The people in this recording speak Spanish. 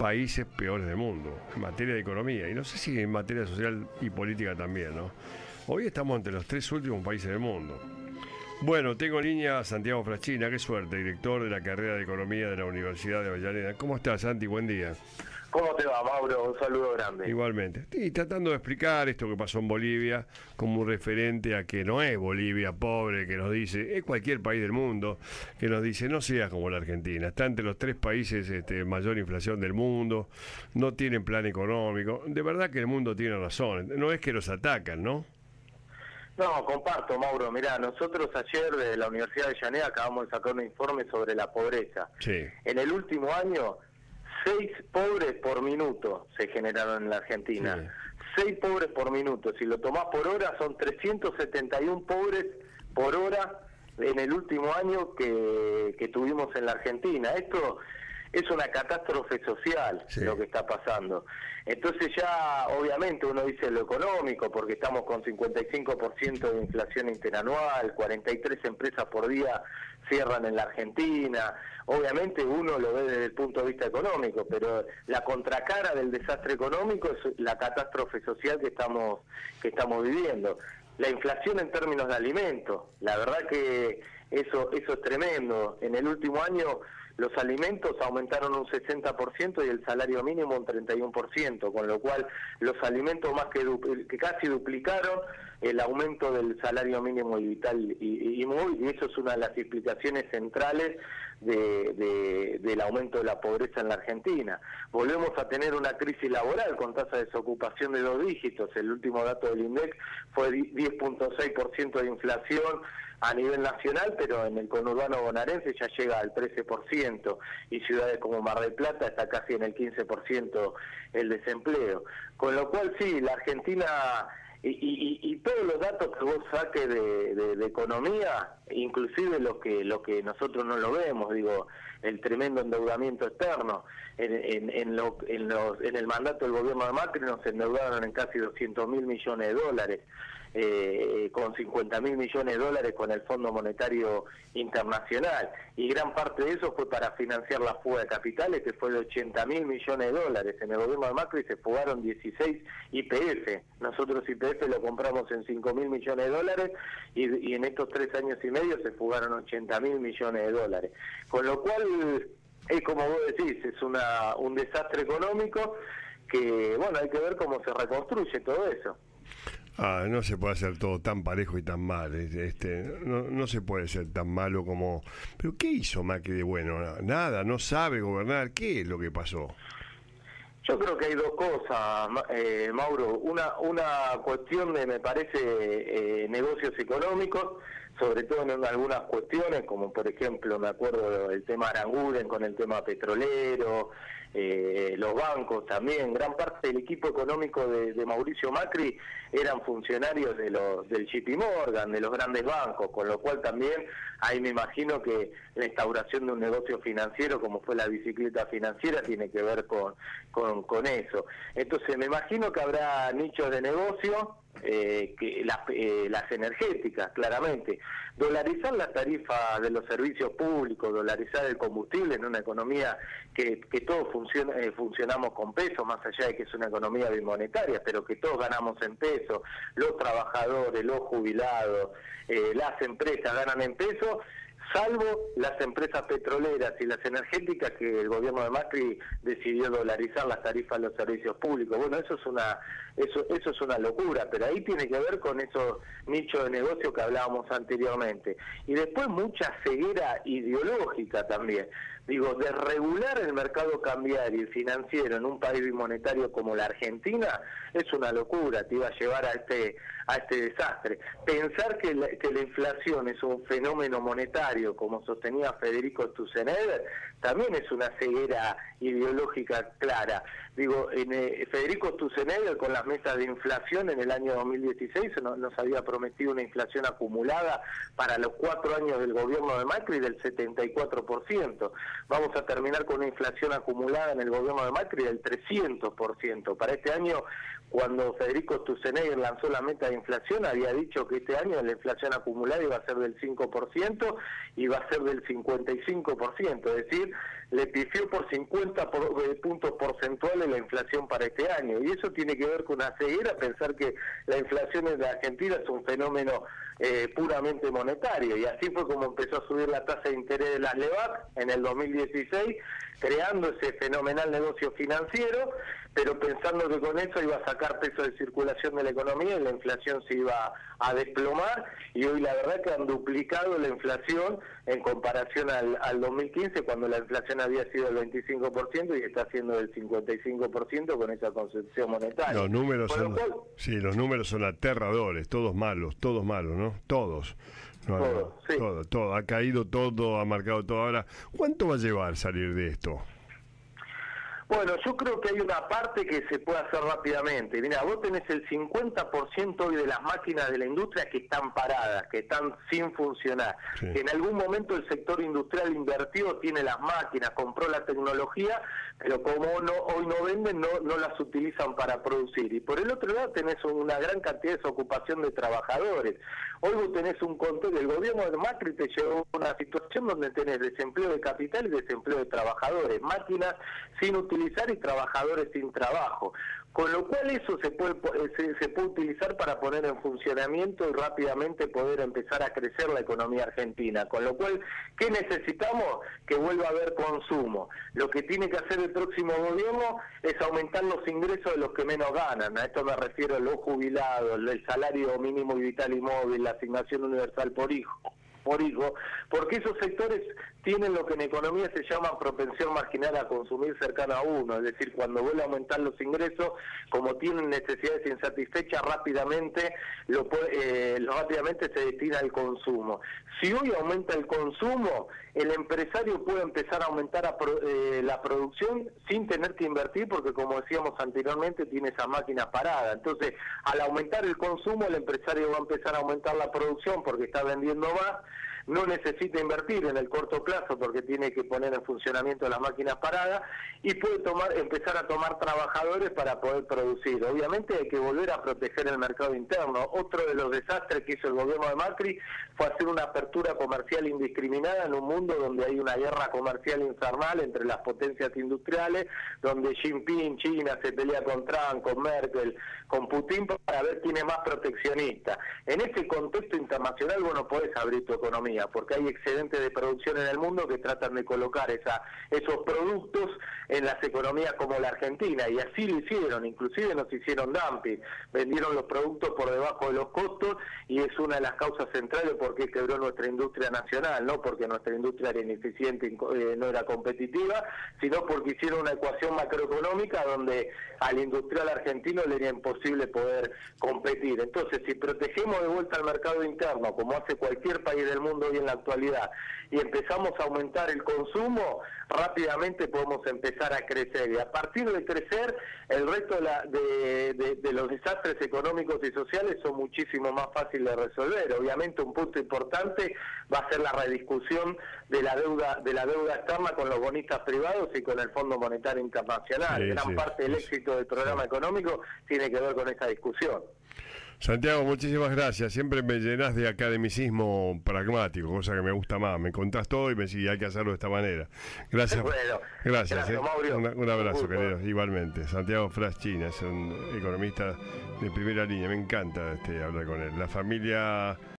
países peores del mundo en materia de economía, y no sé si en materia social y política también, ¿no? Hoy estamos entre los 3 últimos países del mundo. Bueno, tengo en línea a Santiago Fraschina, qué suerte, director de la carrera de Economía de la Universidad de Avellaneda. ¿Cómo estás, Santi? Buen día. ¿Cómo te va, Mauro? Un saludo grande. Igualmente. Y tratando de explicar esto que pasó en Bolivia como un referente a que no es Bolivia pobre, que nos dice, es cualquier país del mundo, que nos dice, no seas como la Argentina, está entre los 3 países mayor inflación del mundo, no tienen plan económico. De verdad que el mundo tiene razón, no es que los atacan, ¿no? No, comparto, Mauro. Mirá, nosotros ayer de la Universidad de Avellaneda acabamos de sacar un informe sobre la pobreza. Sí. En el último año, 6 pobres por minuto se generaron en la Argentina. Sí. 6 pobres por minuto. Si lo tomás por hora, son 371 pobres por hora en el último año que tuvimos en la Argentina. Esto es una catástrofe social, sí, lo que está pasando. Entonces ya, obviamente, uno dice lo económico, porque estamos con 55% de inflación interanual, 43 empresas por día cierran en la Argentina. Obviamente uno lo ve desde el punto de vista económico, pero la contracara del desastre económico es la catástrofe social que estamos viviendo. La inflación en términos de alimentos, la verdad que eso es tremendo. En el último año los alimentos aumentaron un 60% y el salario mínimo un 31%, con lo cual los alimentos más que casi duplicaron el aumento del salario mínimo y vital y eso es una de las explicaciones centrales del aumento de la pobreza en la Argentina. Volvemos a tener una crisis laboral con tasa de desocupación de 2 dígitos. El último dato del INDEC fue 10.6% de inflación a nivel nacional, pero en el conurbano bonaerense ya llega al 13%, y ciudades como Mar del Plata está casi en el 15% el desempleo. Con lo cual sí, la Argentina, y todos los datos que vos saques de economía, inclusive lo que nosotros no lo vemos, digo, el tremendo endeudamiento externo, en el mandato del gobierno de Macri nos endeudaron en casi 200.000 millones de dólares, con 50.000 millones de dólares con el Fondo Monetario Internacional, y gran parte de eso fue para financiar la fuga de capitales, que fue de 80.000 millones de dólares. En el gobierno de Macri se fugaron 16 YPF, nosotros YPF lo compramos en 5.000 millones de dólares, y en estos 3 años y medio se fugaron 80.000 millones de dólares, con lo cual es como vos decís, es un desastre económico que, bueno, hay que ver cómo se reconstruye todo eso. No se puede hacer todo tan parejo y tan mal. No se puede ser tan malo como... ¿Pero qué hizo Macri de bueno? Nada, no sabe gobernar. ¿Qué es lo que pasó? Yo creo que hay 2 cosas, Mauro. Una cuestión de, me parece, negocios económicos, sobre todo en algunas cuestiones, como por ejemplo, me acuerdo del tema Aranguren con el tema petrolero, los bancos también. Gran parte del equipo económico de Mauricio Macri eran funcionarios del JP Morgan, de los grandes bancos, con lo cual también ahí me imagino que la instauración de un negocio financiero como fue la bicicleta financiera tiene que ver con eso. Entonces me imagino que habrá nichos de negocio, que las energéticas, claramente. Dolarizar la tarifa de los servicios públicos, dolarizar el combustible en una economía que todos funcionamos con pesos, más allá de que es una economía bimonetaria, pero que todos ganamos en pesos, los trabajadores, los jubilados, las empresas ganan en pesos, salvo las empresas petroleras y las energéticas, que el gobierno de Macri decidió dolarizar las tarifas de los servicios públicos. Bueno, eso es una locura, pero ahí tiene que ver con esos nichos de negocio que hablábamos anteriormente. Y después mucha ceguera ideológica también. Digo, desregular el mercado cambiario y financiero en un país bimonetario como la Argentina es una locura, te iba a llevar a este desastre. Pensar que la inflación es un fenómeno monetario, como sostenía Federico Sturzenegger, también es una ceguera ideológica clara. Digo, Federico Sturzenegger con las mesas de inflación en el año 2016 nos había prometido una inflación acumulada para los 4 años del gobierno de Macri del 74%. Vamos a terminar con una inflación acumulada en el gobierno de Macri del 300%. Para este año, cuando Federico Sturzenegger lanzó la meta de inflación, había dicho que este año la inflación acumulada iba a ser del 5% y va a ser del 55%, es decir, le pifió por 50 puntos porcentuales la inflación para este año, y eso tiene que ver con una ceguera, pensar que la inflación en la Argentina es un fenómeno puramente monetario, y así fue como empezó a subir la tasa de interés de las LEVAC en el 2016, creando ese fenomenal negocio financiero, pero pensando que con eso iba a sacar peso de circulación de la economía y la inflación se iba a desplomar, y hoy la verdad que han duplicado la inflación en comparación al 2015, cuando la inflación había sido del 25% y está siendo del 55% con esa concepción monetaria. Los números los números son aterradores, todos malos, ¿no? Todos. No, sí. Todo. Ha caído todo, ha marcado todo. Ahora, ¿cuánto va a llevar salir de esto? Bueno, yo creo que hay una parte que se puede hacer rápidamente. Mira, vos tenés el 50% hoy de las máquinas de la industria que están paradas, que están sin funcionar. Sí. Que en algún momento el sector industrial invirtió, tiene las máquinas, compró la tecnología, pero como hoy no venden, no las utilizan para producir. Y por el otro lado tenés una gran cantidad de desocupación de trabajadores. Hoy vos tenés un contexto, el gobierno de Macri te llevó a una situación donde tenés desempleo de capital y desempleo de trabajadores, máquinas sin utilizar y trabajadores sin trabajo, con lo cual eso se puede utilizar para poner en funcionamiento y rápidamente poder empezar a crecer la economía argentina, con lo cual, ¿qué necesitamos? Que vuelva a haber consumo. Lo que tiene que hacer el próximo gobierno es aumentar los ingresos de los que menos ganan, a esto me refiero a los jubilados, el salario mínimo y vital y móvil, la asignación universal por hijo, porque esos sectores tienen lo que en economía se llama propensión marginal a consumir cercana a uno, es decir, cuando vuelve a aumentar los ingresos, como tienen necesidades insatisfechas, rápidamente se destina al consumo. Si hoy aumenta el consumo, el empresario puede empezar a aumentar la producción sin tener que invertir, porque como decíamos anteriormente, tiene esa máquina parada. Entonces, al aumentar el consumo, el empresario va a empezar a aumentar la producción porque está vendiendo más, no necesita invertir en el corto plazo porque tiene que poner en funcionamiento las máquinas paradas y puede empezar a tomar trabajadores para poder producir. Obviamente hay que volver a proteger el mercado interno. Otro de los desastres que hizo el gobierno de Macri fue hacer una apertura comercial indiscriminada en un mundo donde hay una guerra comercial infernal entre las potencias industriales, donde Xi Jinping, China, se pelea con Trump, con Merkel, con Putin para ver quién es más proteccionista. En ese contexto internacional vos no podés abrir tu economía, porque hay excedentes de producción en el mundo que tratan de colocar esos productos en las economías como la Argentina, y así lo hicieron, inclusive nos hicieron dumping, vendieron los productos por debajo de los costos, y es una de las causas centrales por qué quebró nuestra industria nacional, no porque nuestra industria era ineficiente, no era competitiva, sino porque hicieron una ecuación macroeconómica donde al industrial argentino le era imposible poder competir. Entonces, si protegemos de vuelta al mercado interno, como hace cualquier país del mundo hoy en la actualidad, y empezamos a aumentar el consumo, rápidamente podemos empezar a crecer, y a partir de crecer, el resto de los desastres económicos y sociales son muchísimo más fáciles de resolver. Obviamente un punto importante va a ser la rediscusión de la deuda externa con los bonistas privados y con el Fondo Monetario Internacional. Gran parte del éxito del programa económico tiene que ver con esa discusión. Santiago, muchísimas gracias. Siempre me llenas de academicismo pragmático, cosa que me gusta más. Me contás todo y me decís, hay que hacerlo de esta manera. Gracias. Bueno, gracias Mauricio. Un abrazo, querido. Igualmente. Santiago Fraschina es un economista de primera línea. Me encanta hablar con él. La familia